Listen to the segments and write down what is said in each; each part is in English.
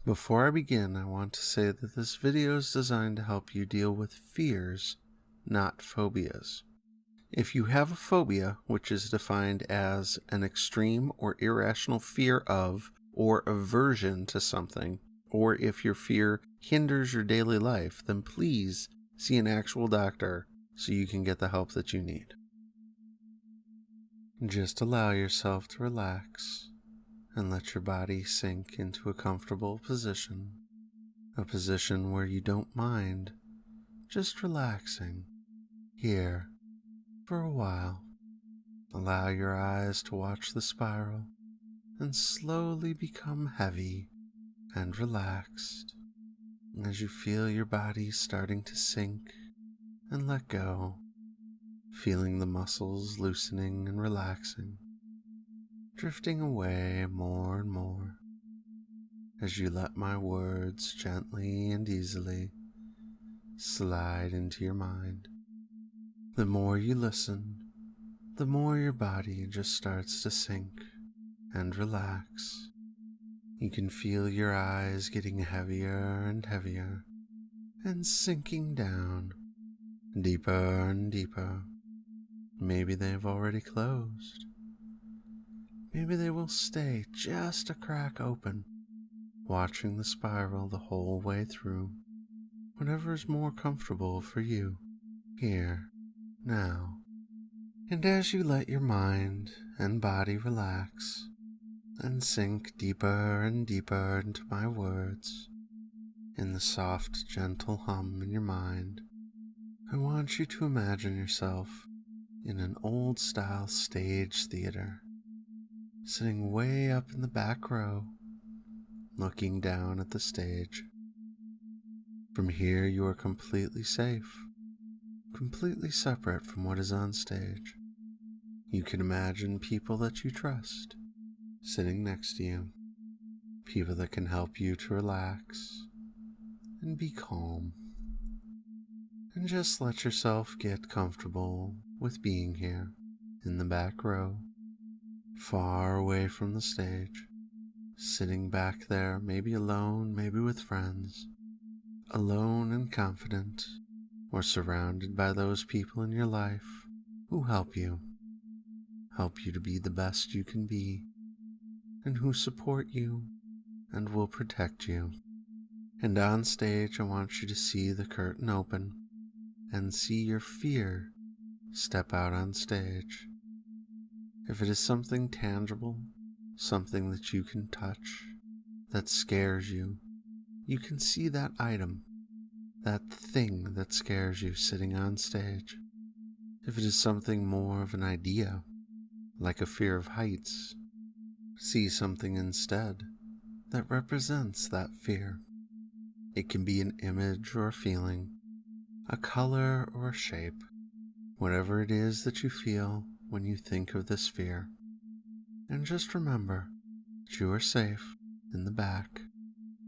Before I begin, I want to say that this video is designed to help you deal with fears, not phobias. If you have a phobia, which is defined as an extreme or irrational fear of or aversion to something, or if your fear hinders your daily life, then please see an actual doctor so you can get the help that you need. Just allow yourself to relax and let your body sink into a comfortable position, a position where you don't mind just relaxing here for a while. Allow your eyes to watch the spiral and slowly become heavy and relaxed as you feel your body starting to sink and let go, feeling the muscles loosening and relaxing, drifting away more and more as you let my words gently and easily slide into your mind. The more you listen, the more your body just starts to sink and relax. You can feel your eyes getting heavier and heavier and sinking down deeper and deeper. Maybe they've already closed. Maybe they will stay just a crack open, watching the spiral the whole way through. Whatever is more comfortable for you, here, now. And as you let your mind and body relax and sink deeper and deeper into my words, in the soft, gentle hum in your mind, I want you to imagine yourself in an old-style stage theater, sitting way up in the back row, looking down at the stage. From here you are completely safe, completely separate from what is on stage. You can imagine people that you trust sitting next to you, people that can help you to relax and be calm. And just let yourself get comfortable with being here in the back row, far away from the stage, sitting back there, maybe alone, maybe with friends, alone and confident, or surrounded by those people in your life who help you to be the best you can be, and who support you and will protect you. And on stage, I want you to see the curtain open and see your fear step out on stage. If it is something tangible, something that you can touch, that scares you, you can see that item, that thing that scares you sitting on stage. If it is something more of an idea, like a fear of heights, see something instead that represents that fear. It can be an image or a feeling, a color or a shape, whatever it is that you feel when you think of this fear. And just remember that you are safe in the back,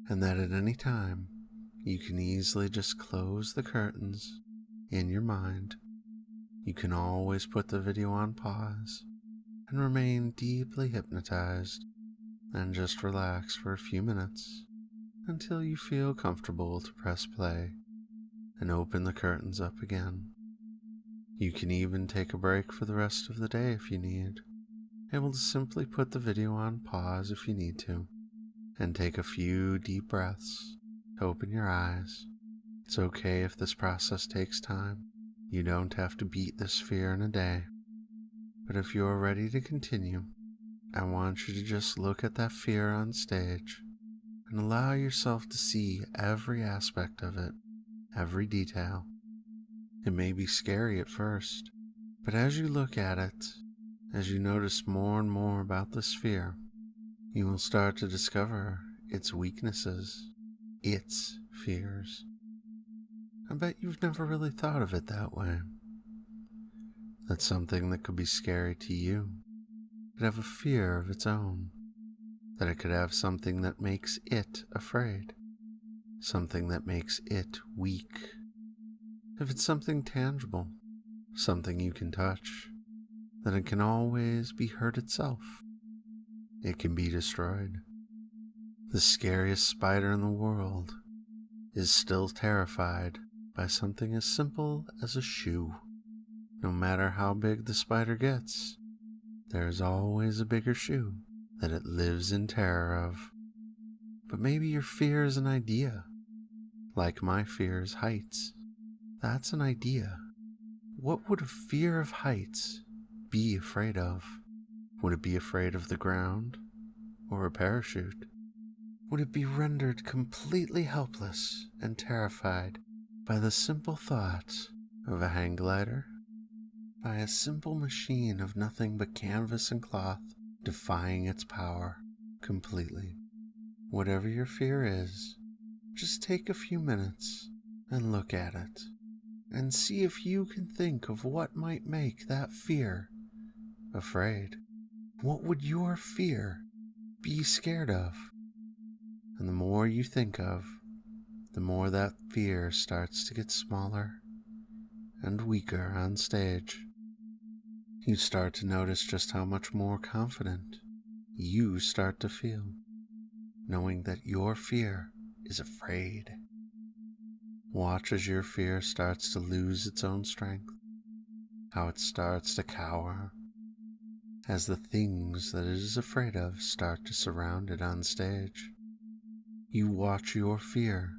and that at any time you can easily just close the curtains in your mind. You can always put the video on pause and remain deeply hypnotized and just relax for a few minutes until you feel comfortable to press play and open the curtains up again. You can even take a break for the rest of the day if you need, able to simply put the video on pause if you need to, and take a few deep breaths to open your eyes. It's okay if this process takes time. You don't have to beat this fear in a day. But if you are ready to continue, I want you to just look at that fear on stage and allow yourself to see every aspect of it, every detail. It may be scary at first, but as you look at it, as you notice more and more about this fear, you will start to discover its weaknesses, its fears. I bet you've never really thought of it that way. That something that could be scary to you could have a fear of its own, that it could have something that makes it afraid, something that makes it weak. If it's something tangible, something you can touch, then it can always be hurt itself. It can be destroyed. The scariest spider in the world is still terrified by something as simple as a shoe. No matter how big the spider gets, there is always a bigger shoe that it lives in terror of. But maybe your fear is an idea. Like my fear is heights. That's an idea. What would a fear of heights be afraid of? Would it be afraid of the ground or a parachute? Would it be rendered completely helpless and terrified by the simple thought of a hang glider? By a simple machine of nothing but canvas and cloth defying its power completely? Whatever your fear is, just take a few minutes and look at it, and see if you can think of what might make that fear afraid. What would your fear be scared of? And the more you think of, the more that fear starts to get smaller and weaker on stage. You start to notice just how much more confident you start to feel, knowing that your fear is afraid. Watch as your fear starts to lose its own strength, how it starts to cower, as the things that it is afraid of start to surround it on stage. You watch your fear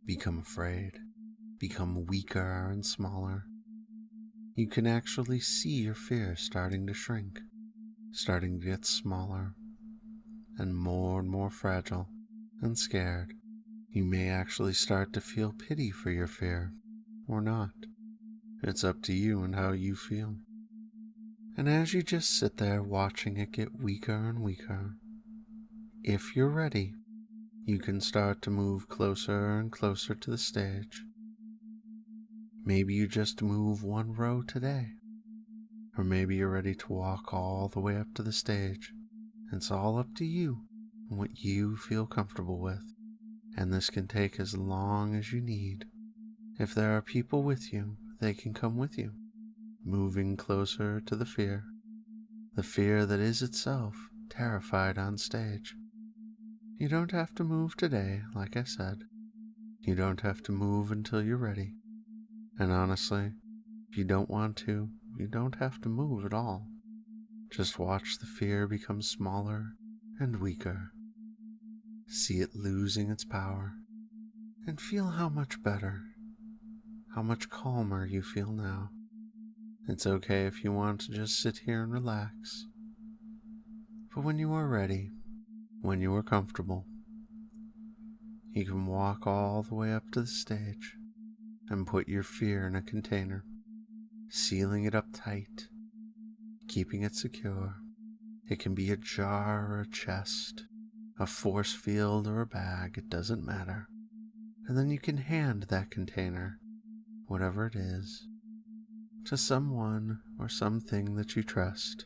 become afraid, become weaker and smaller. You can actually see your fear starting to shrink, starting to get smaller, and more fragile and scared. You may actually start to feel pity for your fear, or not. It's up to you and how you feel. And as you just sit there watching it get weaker and weaker, if you're ready, you can start to move closer and closer to the stage. Maybe you just move one row today, or maybe you're ready to walk all the way up to the stage. It's all up to you and what you feel comfortable with, and this can take as long as you need. If there are people with you, they can come with you, moving closer to the fear that is itself terrified on stage. You don't have to move today, like I said. You don't have to move until you're ready. And honestly, if you don't want to, you don't have to move at all. Just watch the fear become smaller and weaker. See it losing its power, and feel how much better, how much calmer you feel now. It's okay if you want to just sit here and relax. But when you are ready, when you are comfortable, you can walk all the way up to the stage and put your fear in a container, sealing it up tight, keeping it secure. It can be a jar or a chest, a force field or a bag, it doesn't matter. And then you can hand that container, whatever it is, to someone or something that you trust,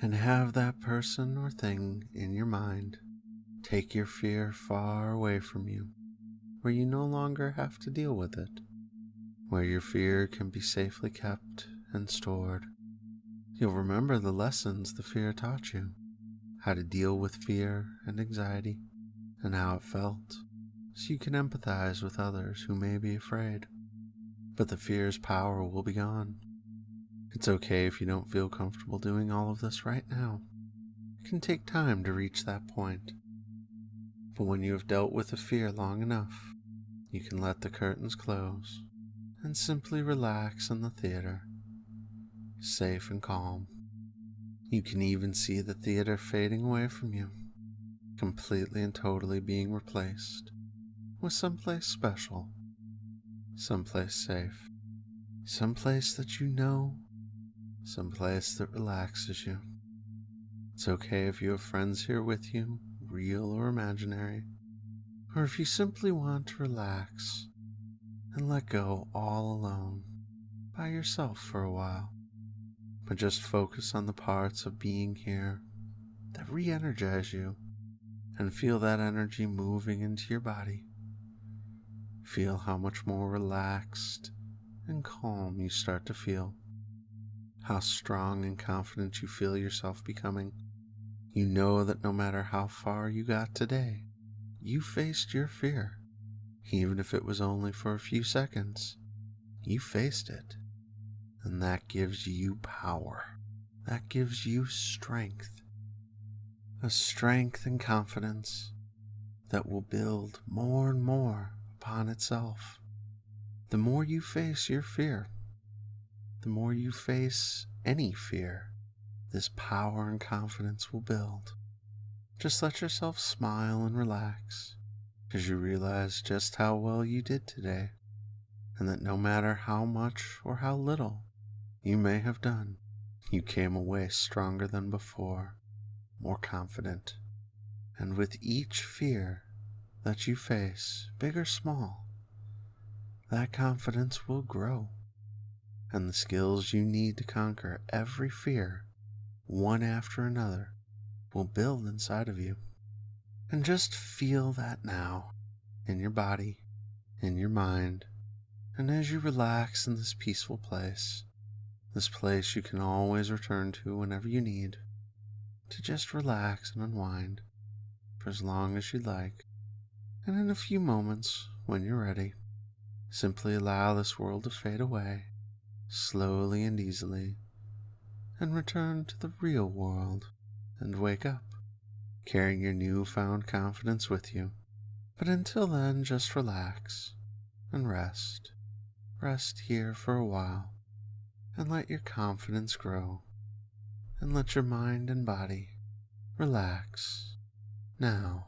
and have that person or thing in your mind take your fear far away from you, where you no longer have to deal with it, where your fear can be safely kept and stored. You'll remember the lessons the fear taught you, how to deal with fear and anxiety, and how it felt, so you can empathize with others who may be afraid. But the fear's power will be gone. It's okay if you don't feel comfortable doing all of this right now. It can take time to reach that point. But when you have dealt with the fear long enough, you can let the curtains close and simply relax in the theater, safe and calm. You can even see the theater fading away from you, completely and totally being replaced with someplace special, someplace safe, someplace that you know, someplace that relaxes you. It's okay if you have friends here with you, real or imaginary, or if you simply want to relax and let go all alone by yourself for a while. But just focus on the parts of being here that re-energize you, and feel that energy moving into your body. Feel how much more relaxed and calm you start to feel, how strong and confident you feel yourself becoming. You know that no matter how far you got today, you faced your fear, even if it was only for a few seconds. You faced it, and that gives you power. That gives you strength. A strength and confidence that will build more and more upon itself. The more you face your fear, the more you face any fear, this power and confidence will build. Just let yourself smile and relax, because you realize just how well you did today, and that no matter how much or how little you may have done, you came away stronger than before, more confident. And with each fear that you face, big or small, that confidence will grow, and the skills you need to conquer every fear, one after another, will build inside of you. And just feel that now, in your body, in your mind, and as you relax in this peaceful place, this place you can always return to whenever you need, to just relax and unwind for as long as you'd like. And in a few moments, when you're ready, simply allow this world to fade away, slowly and easily, and return to the real world and wake up, carrying your newfound confidence with you. But until then, just relax and rest. Rest here for a while, and let your confidence grow, and let your mind and body relax now.